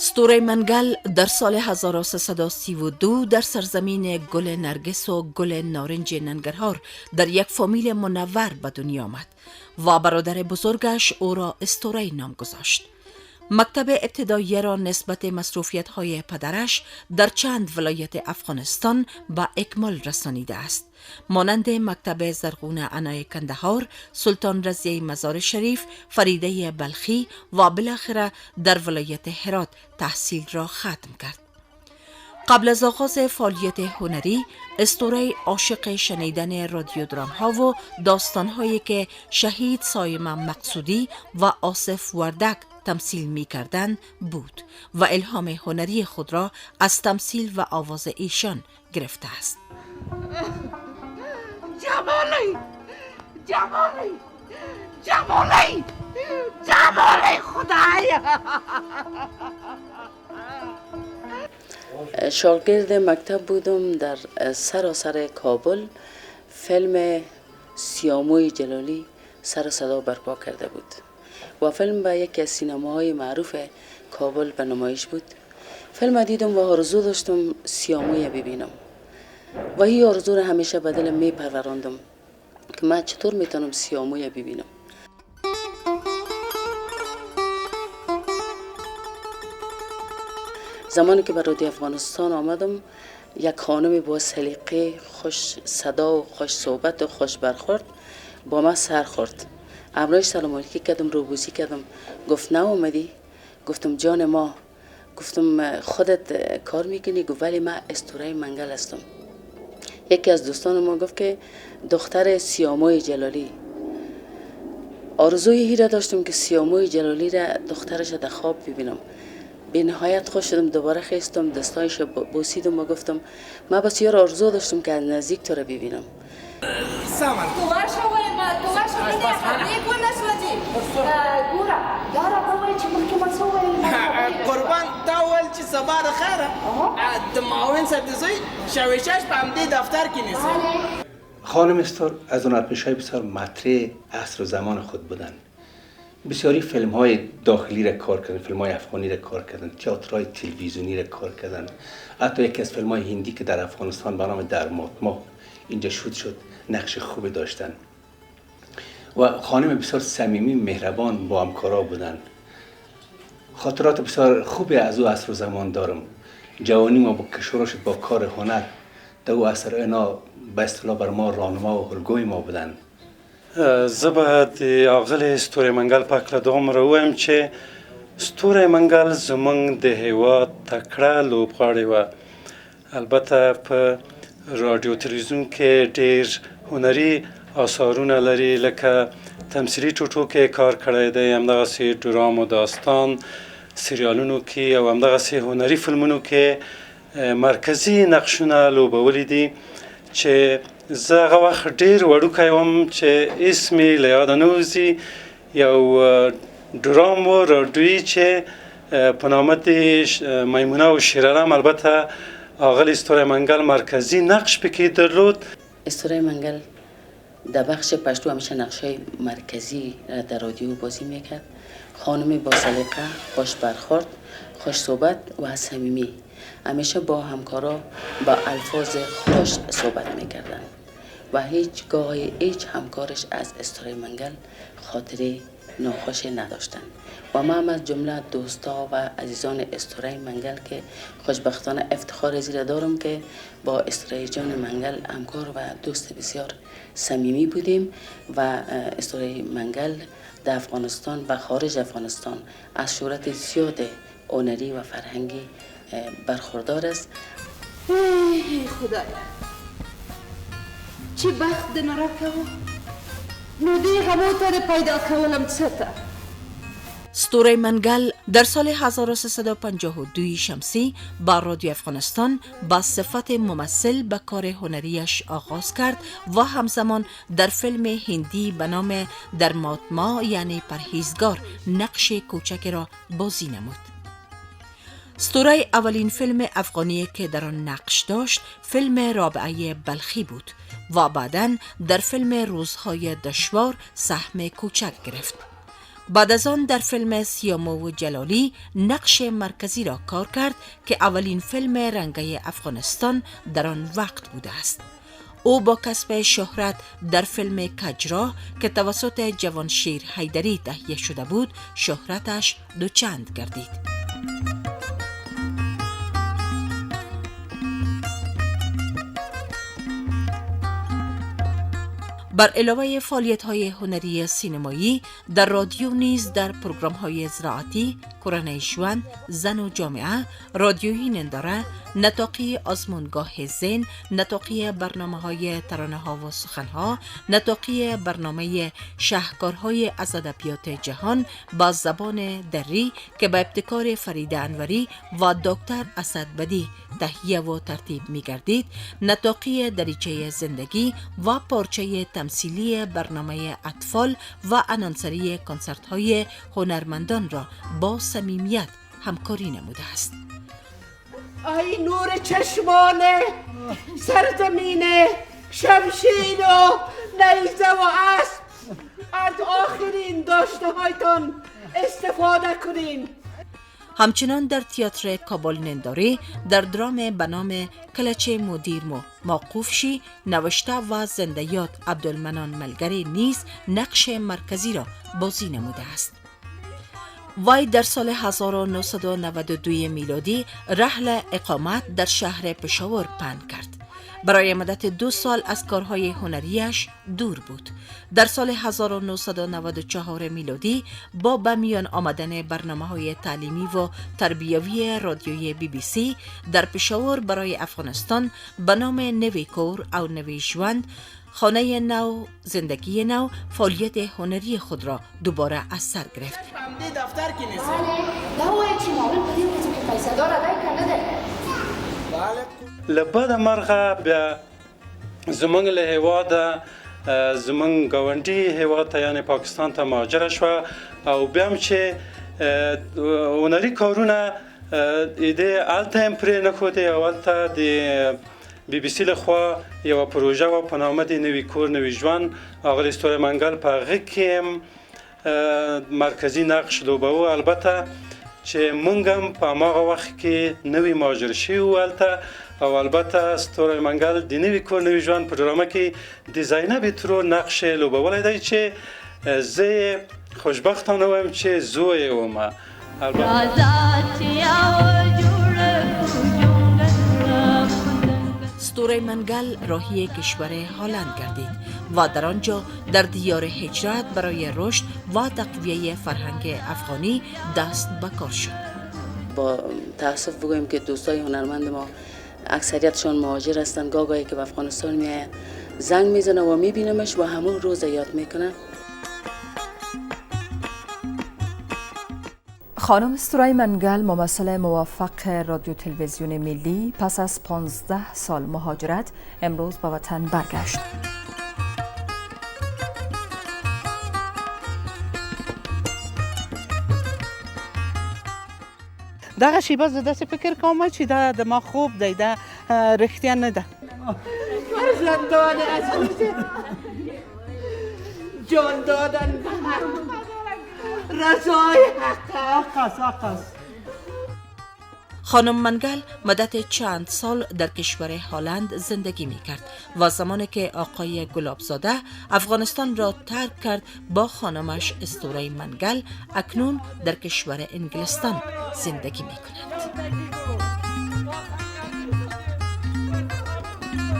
اسطوره منگل در سال 1332 در سرزمین گل نرگس و گل نارنج ننگرهار در یک فامیل منور به دنیا آمد و برادر بزرگش او را اسطوره نام گذاشت. مکتب ابتدایی را نسبت مصروفیت‌های پدرش در چند ولایت افغانستان به اکمال رسانیده است. مانند مکتب زرغون عنای کندهار، سلطان رضیه مزار شریف، فریده بلخی و بالاخره در ولایت هرات تحصیل را ختم کرد. قبل از آغاز فعالیت هنری، اسطوره عاشق شنیدن رادیودرام ها و داستان هایی که شهید سایمه مقصودی و آصف وردک تمثیل می کردن بود و الهام هنری خود را از تمثیل و آواز ایشان گرفته است. جمالی جمالی جمالی جمالی خدایا. شاگرد مکتب بودم در سراسر کابل. فیلم سیاموی جلالی سر و صدا برپا کرده بود و فیلم به یکی از سینماهای معروف کابل به نمایش بود. فیلم دیدم و آرزو داشتم سیاموی ببینم و این آرزو را همیشه به دلم می پروراندم که من چطور میتونم سیاموی ببینم. زمانی که به رادیو افغانستان آمدم، یک خانم با سلیقه، خوش صدا و خوش صحبت و خوش برخورد با من سر خورد. امروز سلام علیکی کردم، روبوسی کردم. گفت نه اومدی؟ گفتم جان ما. گفتم خودت کار میکنی؟ گفت ولی من اسطوره منگل هستم. یکی از دوستان ما گفت که دختر سیاموی جلالی. آرزوی هی را داشتم که سیاموی جلالی را دخترش در خواب ببینم. به نهایت خوش شدم، دوباره خیستم، دستایش بوسیدم و گفتم من بسیار آرزو داشتم که از نزدیک تو را ببینم. سامان تو ورشه وای ما تو ورشه بینه یک ون نسوځي ګوره دا راته وایي چې مخکې ما څه وویل قربان تا وویل چې سبا د خیره د معاون صاحب د زوی شاویشش په همدې دفتر کې نیسي. خانم استار از هنرپیشه‌های بسیار مطرح عصر و زمان خود بودند. بسیاری فیلم های داخلی را کار کردن، فیلم های افغانی را کار کردن، تئاترهای تلویزیونی را کار کردن. حتی یکی از فیلم های هندی که در افغانستان به نام در ماتما اینجا شوت شد نقش خوبی داشتن و خانم بسیار صمیمی مهربان با همکارا بودن. خاطرات بسیار خوبی از او عصر و زمان دارم. جوانی ما با کشورش با کار هنر در او عصر اینا به اصطلاح بر ما راهنما و الگوی ما بودن. زه به د آغلې ستوري منګل په هکله دومره ووایم چې ستوري منګل زموږ د هېواد تکړه لوبغاړې وه. البته په رادیو تلویزیون کې ډېر هنري آثارونه لري، لکه تمثیلي ټوټو کې کار کړی دی، همدغسې ډرام و داستان سریالونو کې او همدغسې هنري فلمونو کې مرکزي نقشونه لوبولي دي چې زه هغه وخت ډېر وړوکی وم چې اسم یې له یاده نه وځي. یو ډرام و رادیویي چې په نامه د میمونه و شیرعالم، البته آغل ستوره منگل مرکزی نقش پکې درلود. اسطوره منگل در بخش پشتو همیشه نقشای مرکزی در رادیو بازی میکرد. خانم با سلیقه، خوش برخورد، خوش صحبت و صمیمی. همیشه با همکارا با الفاظ خوش صحبت میکردن و هیچ همکارش از اسطوره منگل خاطره ناخوش نداشتن. و من از جمله دوستا و عزیزان اسطوره منگل که خوشبختانه افتخار زیرا دارم که با اسطوره جان منگل همکار و دوست بسیار صمیمی بودیم و اسطوره منگل در افغانستان و خارج افغانستان از شهرت زیاد هنری و فرهنگی برخوردار است. ای خدایا چې بخت د نرکه و نو دې غمو ته د پیدا کولم څه ته. اسطوره منگل در سال 1352 شمسی با رادیو افغانستان با صفت ممثل به کار هنریش آغاز کرد و همزمان در فیلم هندی به نام در ماتما یعنی پرهیزگار نقش کوچک را بازی نمود. اسطوره اولین فیلم افغانی که در آن نقش داشت فیلم رابعه بلخی بود و بعداً در فیلم روزهای دشوار سهم کوچک گرفت. بعد از آن در فیلم سیامو و جلالی نقش مرکزی را کار کرد که اولین فیلم رنگی افغانستان در آن وقت بوده است. او با کسب شهرت در فیلم کجرا که توسط جوانشیر حیدری تهیه شده بود شهرتش دوچند گردید. بر علاوه فعالیت‌های هنری سینمایی در رادیو نیز در پروگرام‌های زراعتی، کورنۍ ژوند، زن و جامعه، رادیویی ننداره، نطاقی آزمونگاه ذهن، نطاقی برنامه‌های ترانه‌ها و سخن‌ها، نطاقی برنامه شاهکارهای از ادبیات جهان با زبان دری که به ابتکار فرید انوری و دکتر اسدبدی تهیه و ترتیب می‌گردید، نطاقی دریچه زندگی و پارچه تمثیلی برنامه اطفال و انانسری کنسرت‌های هنرمندان را با صمیمیت همکاری نموده است. ای نور چشمانه، سرزمینه، شمشیر و نیزه و اسب، از آخرین داشته هایتان استفاده کنین. همچنان در تئاتر کابل ننداری در درام به نام کلچه مدیر موقوف شی نوشته و زنده یاد عبدالمنان ملگری نیز نقش مرکزی را بازی نموده است. وی در سال 1992 میلادی رحل اقامت در شهر پشاور پهن کرد. برای مدت 2 سال از کارهای هنریش دور بود. در سال 1994 میلادی با به میان آمدن برنامه‌های تعلیمی و تربیوی رادیویی BBC در پشاور برای افغانستان به نام نوی کور او نوی ژوند، خانه نو، زندگی نو، فعالیت هنری خود را دوباره از سر گرفت. فهمدی دفتر کی نیست؟ دوائی چی معلوم بدیم که پیسه دار ادای کنه ده. لبد مرغه بیا زمونږ له هیواده زمونږ ګاونډي هیواد ته یعنی پاکستان ته مهاجره شوه او بیا هم چې هنري کارونه ایده هلته هم پرې نښودې او هلته د BBC لخوا یوه پروژه وه په نامه د نوي کور نوي ژوند اغلې ستوری منګل په هغه کې هم مرکزي نقش لوباوه. البته چې مونږ هم په هماغه وخت کې نوي مهاجر شوي وو هلته او البته ستوری منګل د نوي کور نوي ژوند په ډرامه کې د زینب ترور نقش لوبولی دی چې زه خوشبختانه وایم چې زوی یې ومه. ستوری منگل راهی کشور هلند گردید و در آنجا در دیار هجرت برای رشد و تقویه فرهنگ افغانی دست به کار شد. با تاسف بگویم که دوستای هنرمند ما اکثریتشون مهاجر هستن، گاهی که به افغانستان میایه زنگ میزنه و میبینمش و همون روز یاد میکنه. خانم ستوری منگل ممثل موفق رادیو تلویزیون ملی پس از 15 سال مهاجرت امروز به وطن برگشت. دغه شیبه زه داسې فکر کوم چې دا د ما خوب دی، دا رښتیا نه ده. فرزندان عزیز، جان دادن به حق، رضای حق است. خانم منگل مدت چند سال در کشور هلند زندگی می کرد و زمانی که آقای گلابزاده افغانستان را ترک کرد با خانمش ستوری منگل اکنون در کشور انگلستان زندگی می کند.